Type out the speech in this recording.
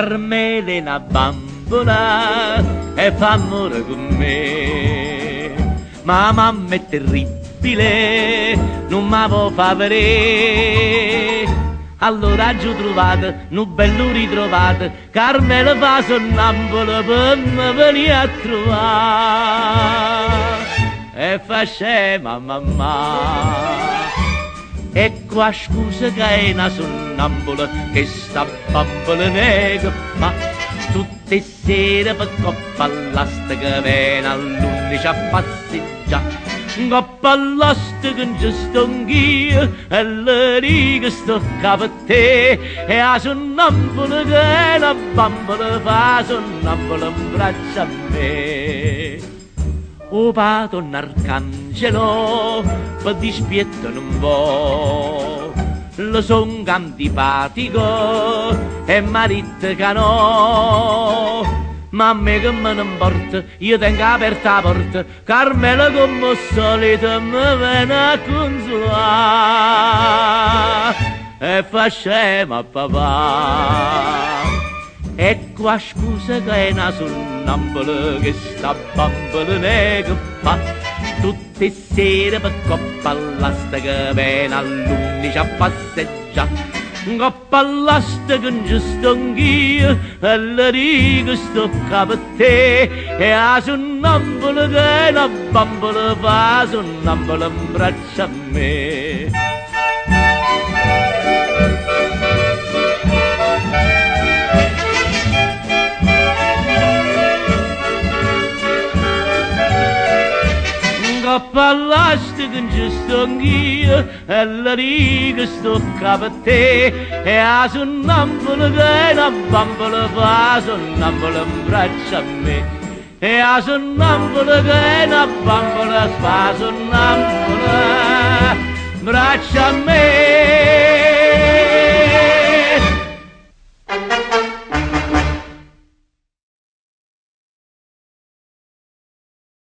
Carmelina bambola e fa amore con me. Ma mamma è terribile, non mi può fa vedere. Allora giù trovate, un bello ritrovate, Carmela fa sonnambola per me venire a trovare. E fa scema mamma. E qua scusa che è una sonnambola, che sta bambola nega fa. Tutte sere per coppa all'asta che viene all'11 a passeggiare. Coppa all'asta che non ci sto anch'io, e le righe sto capo a te. E la sonnambola che è una bambola fa sonnambola in braccio a me. O padonna Arcangelo, per dispietto non vo, lo son antipatico e marito che no. Ma a me che me ne importa, io tengo aperta la porta, Carmela come al solito mi viene a consolare e fa scema papà. E qua scusa che è una sonnambola, che sta bambola nega fa. Tutte sere per coppa all'asta che viene all'11 a passeggiare. Coppa all'asta che non ci sto anch'io, e le righe sto capo a te. E la sonnambola che è una bambola fa sonnambola in braccio a me. Coppa all'asta che non ci sto anch'io, e le righe sto capo a te. E la sonnambola che è una bambola fa sonnambola in braccio a me. E la sonnambola che è una bambola fa sonnambola in braccio a me.